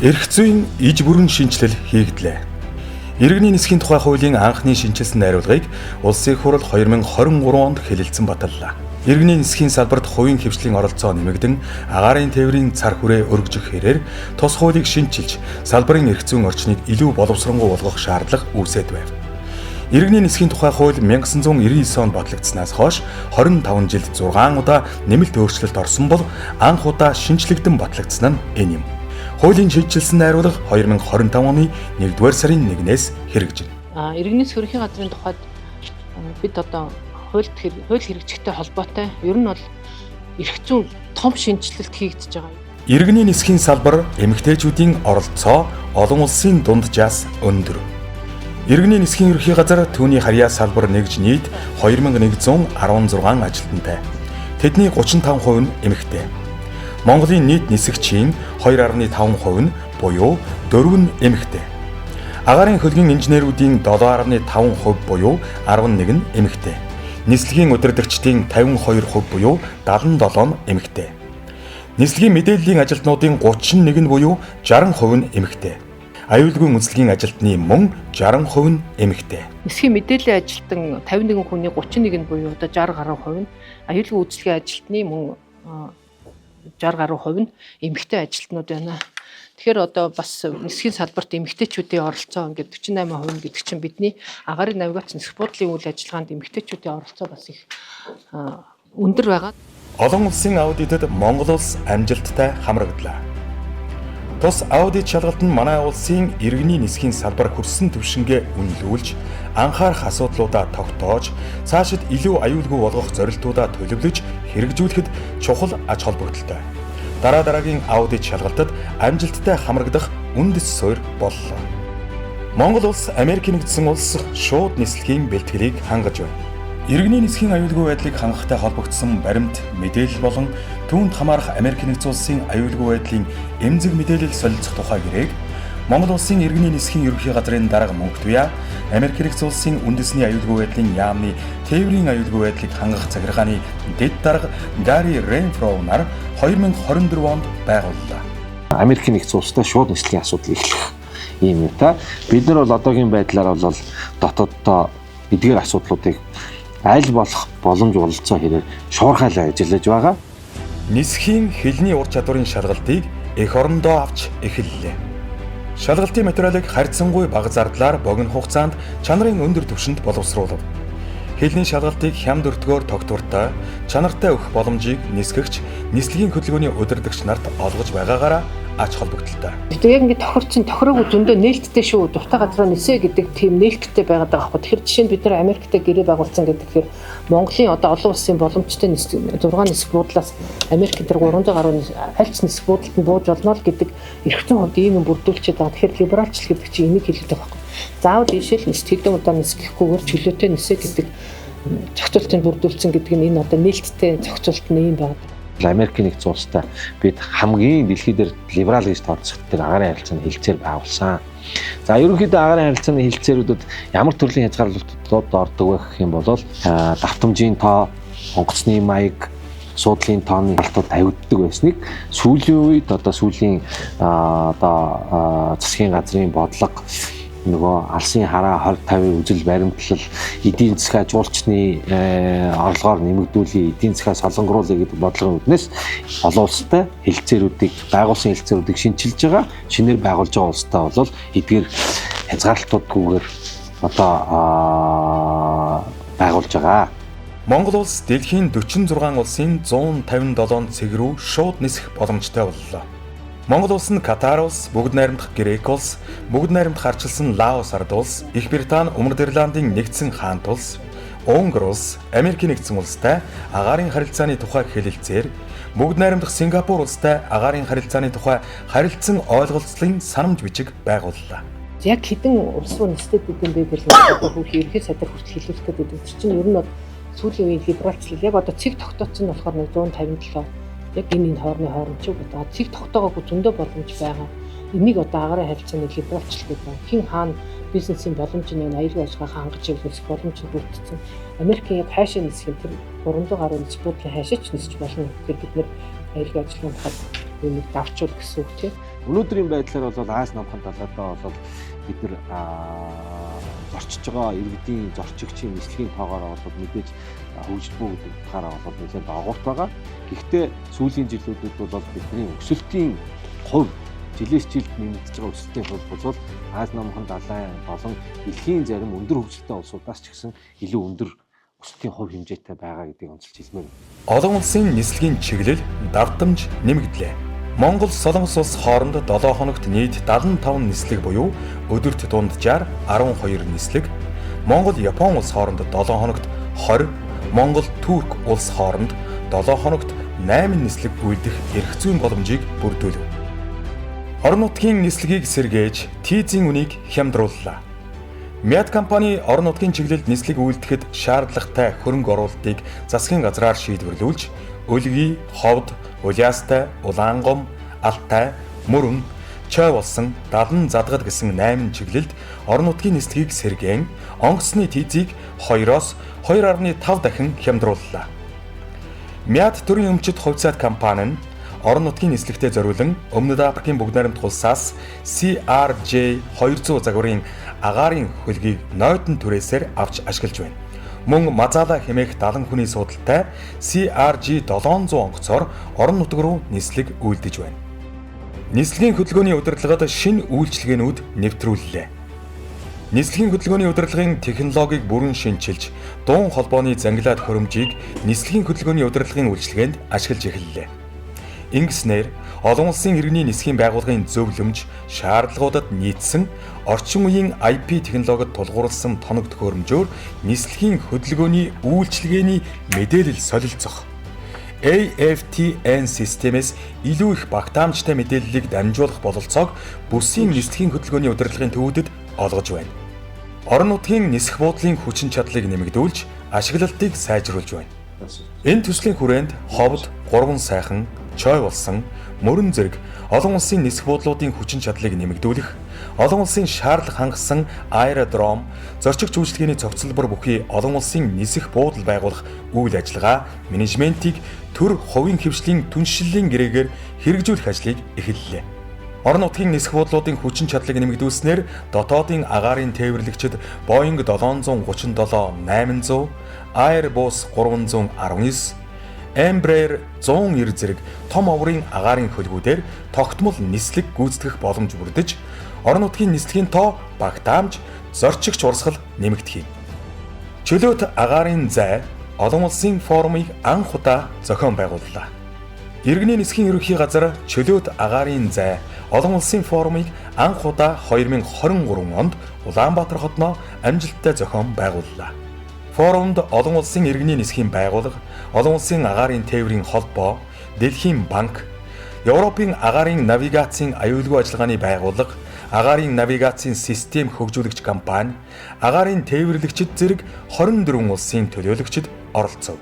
Эрх зүйн иж бүрэн шинжилэл хийгдлээ. Иргэний нисхийн тухай хуулийн анхны шинжилсэн найруулгыг Улсын их хурл 2023 онд хэлэлцэн баталлаа. Иргэний нисхийн салбарт хувийн хвшлийн оролцоо нэмэгдэн агаарын тээврийн цар хүрээ өргөжих хэрээр тус хуулийг шинчилж салбарын эрх зүйн орчныг илүү боловсронгуй болгох шаардлага үүсээд байв. Иргэний нисхийн тухай хууль 1999 онд батлагдсанаас хойш 25 жилд 6 удаа нэмэлт өөрчлөлт орсон бол анх удаа шинжлэгдэн батлагдсан нь энэ юм. Хуулийн шинжилсэн найруулга 2025 оны 1-р сарын 1-ээс хэрэгжинэ. Иргэний ерөнхий газрын тухайд бид одоо хууль хэрэгжихтэй холбоотой ер нь бол эрх зүйн том шинжилэлт хийгдэж байгаа. Иргэний нисхийн салбар эмэгтэйчүүдийн оролцоо олон улсын дунджаас өндөр. Иргэний нисхийн ерөнхий газар түүний харьяа салбар нэгж нийт 2116 ажилтнтай. Тэдний 35% нь эмэгтэй. Монголын нийт нисгчийн 2.5% нь буюу 4 нь эмэгтэй. Агаарын хөлгийн инженерүүдийн 7.5% буюу 11 нь эмэгтэй. Нислэгийн удирдагчдын 52% буюу 77 нь эмэгтэй. Нислэгийн мэдээллийн ажилтнуудын 31 нь буюу 60% нь эмэгтэй. Аюулгүй үндэслэгийн ажилтны мөн 60% нь эмэгтэй. Нисхийн мэдээллийн ажилтан 51 хүний 31 нь буюу одоо 60 гаруй хувь нь аюулгүй үндэслэгийн ажилтны мөн 60 гаруй хувь нь эмэгтэй ажилтнууд байна. Тэгэхээр одоо бас нисхийн салбарт эмэгтэйчүүдийн оролцоо ингээд 48% гэдэг чинь бидний агаарын навигац нисэх буудлын үйл ажиллагаанд эмэгтэйчүүдийн оролцоо бас их өндөр байгаа. Олон улсын аудитэд Монгол улс амжилттай хамрагдлаа. Тус аудит шалгалт нь манай улсын иргэний нисхийн салбар хүрсэн түвшингээ үнэлүүлж, анхаарах асуудлуудаа тогтоож, цаашид илүү аюулгүй болгох зорилтуудаа төлөвлөж хэрэгжүүлэхэд чухал ач холбогдолтой. Дараагийн аудит шалгалтад амжилттай хамрагдах үндэс суурь боллоо. Монгол улс Америк нэгдсэн улс шууд нислэгийн бэлтгэлийг хангаж байна. Иргэний нисхийн аюулгүй байдлыг хангахтай холбогдсон баримт, мэдээлэл болон түүнд хамаарах Америк нэгдсэн улсын аюулгүй байдлын эмзэг мэдээлэл солилцох тухай гэрээг Монгол улсын иргэний нисхийн ерөнхий газрын дарга мөнгөтгүйа Америк нэгдсэн улсын үндэсний аюулгүй байдлын яамны тээврийн аюулгүй байдлыг хангах захиргааны дэд дарга Гари Ренфро нар 2024 онд байгууллаа. Америк нэгдсэн улстай шууд нислэгийн асуудал эхлэх юм та. Бид нар бол одоогийн байдлаар бол дотооддоо эдгээр асуудлуудыг аль болох боломж олцоо хэрэг шуурхайлан ажиллаж байгаа. Нисхийн хэлний ур чадварын шалгалтыг эх орондоо авч эхэллээ. Шалгалтын материалыг харьцангуй бага зардлаар богино хугацаанд чанарын өндөр түвшинд боловсруулав. Хэлний шалгалтыг хямд өртгөөр тогтвортой, чанартай өгөх боломжийг нисгэгч, нислэгийн хөдөлгөөний удирдагч нарт олгож байгаагаараа ач холбогдолтой. Яг ингэ тохироогүй зөндөө нээлттэй шүү. Дуртай газраа нисэ гэдэг тийм нээлттэй байгаад байгаа хэрэг. Тэгэхээр жишээ нь бид нар Америктэй гэрээ байгуулсан гэдэг. Монголын одоо олон улсын боломжтой 6 нисэх буудлаас Америкт тэр 300 гаруй альч нисэх буудалд нь бууж олно л гэдэг эрх зүйн хувьд ийм юм бүрдүүлчихэд байгаа. Тэгэхээр либералчлал гэдэг чинь энийг хэлээд байгаа байхгүй. Заавал ийшэл нисэх хэдэн удаа нисэхгүйгээр чөлөөтэй нисэ гэдэг зохицуултыг бүрдүүлсэн гэдэг нь энэ одоо нээлттэй зохицуулт нь юм байна. Америк нэгдсэн улстай бид хамгийн дэлхий дээр либерал гэж тооцох тэр агаарын харилцааны хэлцээр байгуулсан. За ерөнхийдөө агаарын харилцааны хэлцээрүүдэд ямар төрлийн хязгаарлалтууд ордог вэ гэх юм бол давтамжийн тоо, онгоцны маяг, суудлын тооны халтууд тавигддаг байсныг сүүлийн үед сүүлийн засгийн газрын бодлого нөгөө алсын хараа 20-50 үзэл баримтлал эдийн засгаа жуулчны орлогоор нэмэгдүүлээ, эдийн засгаа солонгоруулъя гэдэг бодлогын үднээс олон улстай хэлцээрүүдийг байгуулсан хэлцээрүүдийг шинчилж байгаа. Шинээр байгуулж байгаа улстай бол эдгээр хязгаарлалтуудгүйгээр байгуулж байгаа. Монгол улс дэлхийн 46 улсын 157 цэг рүү шууд нисэх боломжтой боллоо. Монгол улс нь Катар улс, Бүгд найрамдах Грек улс, Бүгд найрамдах ардчилсан Лаос ард улс, Их Британи, Умар Ирландын нэгдсэн хаант улс, Унгар улс, Америк нэгдсэн улстай агаарын харилцааны тухай хэлэлцээр, Бүгд найрамдах Сингапур улстай агаарын харилцааны тухай харилцан ойлголцлын санамж бичиг байгууллаа. Яг хэдэн улс руу нисдэг гэдэг юм бэ гэж ерөнхий сайдаар хүртэл хэлүүлэх гэдэг чинь ер нь сүүлийн үеийн либералчлал яг одоо цэг тогтооцсон нь болохоор 157 яг энэ хооронд ч одоо цэг тогтоогоогүй зөндөө боломж байгаа. Энийг одоо агаарын харилцааны либералчлал гэдэг. Хин хаана бизнесийн боломжийг аюулгүй ажиллагаа хангаж өгөх боломж бүрдсэн. Америкийн яг хаашаа нисэх тэр 300 гаруй нисэх буудлын хаашаач нисэж болно. Тэгэхээр бид нэр аюулгүй ажиллагаанд юмыг давчуул гэсэн үг тийм. Өнөөдрийн байдлаар бол Аз намхан талаадаа бол бид нар зорчиж байгаа иргэдийн зорчигчийн нислэгийн тоогоор бол мэдээж хөгжлөө гэдэг утгаараа бол нэлээд огуурт байгаа. Гэхдээ сүүлийн жилүүдэд бол бидний өсөлтийн хувь жилээс жилд нэмэгдэж байгаа өсөлтийн хувь бол Аз намхан далайн болон дэлхийн зарим өндөр хөгжилтэй улсуудаас ч гэсэн илүү өндөр өсөлтийн хувь хэмжээтэй байгаа гэдгийг онцолж хэлмээр. Олон улсын нислэгийн чиглэл давтамж нэмэгдлээ. Монгол Солонгос улс хооронд 7 хоногт нийт 75 нислэг буюу өдөрт дунджаар 12 нислэг, Монгол Япон улс хооронд 7 хоногт 20, Монгол Турк улс хооронд 7 хоногт 8 нислэг үйлдэх эрх зүйн боломжийг бүрдүүлв. Орон нутгийн нислэгийг сэргээж тийзийн үнийг хямдрууллаа. Мяд компани орон нутгийн чиглэлд нислэг үйлдэхэд шаардлагатай хөрөнгө оруулалтыг засгийн газраар шийдвэрлүүлж, өлгий, ховд, улаастай, улаангом, алтай, мөрөн, чой болсон 70 задгад гэсэн 8 чиглэлд орон нутгийн нислэгийг сэргээн онгоцны тийзийг 2-оос 2.5 дахин хямдрууллаа. Мяд төрийн өмчит хувьцаат компани нь орон нутгийн нислэгтээ зориулан Өмнөд Африкийн бүгд найрамдах улсаас CRJ 200 загварын агаарын хөлгийг нойтон түрээсээр авч ашиглаж байна. Мөн Мазала хэмээх 70 хүний суудалтай CRJ 700 онгоцоор орон нутг руу нислэг үйлдэж байна. Нислэгийн хөдөлгөөний удирдлагад шинэ үйлчилгээнүүд нэвтрүүллээ. Нислэгийн хөдөлгөөний удирдлагын технологиг бүрэн шинчилж, дуун холбооны зангилаад хөрөмжийг нислэгийн хөдөлгөөний удирдлагын үйлчилгээнд ашиглаж эхэллээ. Ингэснээр олон улсын иргэний нисхийн байгууллагын зөвлөмж, шаардлагуудад нийцсэн орчин үеийн IP технологид тулгуурласан тоног төхөөрөмжөөр нислэгийн хөдөлгөөний үйлчилгээний мэдээлэл солилцох, AFTN системээс илүү их багтаамжтай мэдээллийг дамжуулах бололцоог бүсийн нислэгийн хөдөлгөөний удирдлагын төвүүдэд олгож байна. Орон нутгийн нисэх буудлын хүчин чадлыг нэмэгдүүлж, ашиглалтыг сайжруулж байна. Энэ төслийн хүрээнд ховд, 3 сайхан, чой болсон, мөрөн зэрэг олон улсын нисэх буудлуудын хүчин чадлыг нэмэгдүүлэх, олон улсын шаардлага хангасан аэродром, зорчигч үйлчилгээний цогцлбор бүхий олон улсын нисэх буудал байгуулах үйл ажиллагаа, менежментийг төр хувийн хэвшлийн түншлэлийн гэрээгээр хэрэгжүүлэх ажлыг эхэллээ. Орон нутгийн нисэх буудлуудын хүчин чадлыг нэмэгдүүлснээр дотоодын агаарын тээвэрлэгчид Boeing 737-800, Airbus 319, Embraer 190 зэрэг том оврын агаарын хөлгүүдээр тогтмол нислэг гүйцэтгэх боломж бүрдэж, орон нутгийн нислэгийн тоо багтаамж, зорчигч урсгал нэмэгдэх юм. Чөлөөт агаарын зай олон улсын форумыг анх удаа зохион байгууллаа. Иргэний нисхийн ерөнхий газар чөлөөт агаарын зай олон улсын форумыг анх удаа 2023 онд Улаанбаатар хотноо амжилттай зохион байгууллаа. Форумд олон улсын иргэний нисхийн байгууллага, олон улсын агаарын тээврийн холбоо, Дэлхийн банк, Европын агаарын навигацийн аюулгүй ажиллагааны байгууллага, агаарын навигацийн систем хөгжүүлэгч компани, агаарын тээвэрлэгчид зэрэг 24 улсын төлөөлөгчид оролцов.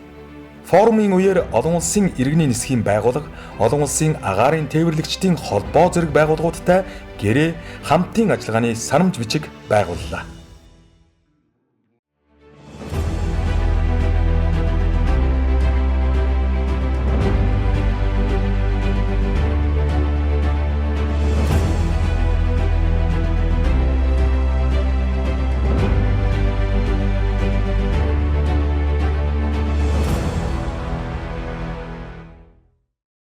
Форумын үеэр олон улсын иргэний нисхийн байгууллага, олон улсын агаарын тээвэрлэгчдийн холбоо зэрэг байгууллагуудтай гэрээ хамтын ажиллагааны санамж бичиг байгууллаа.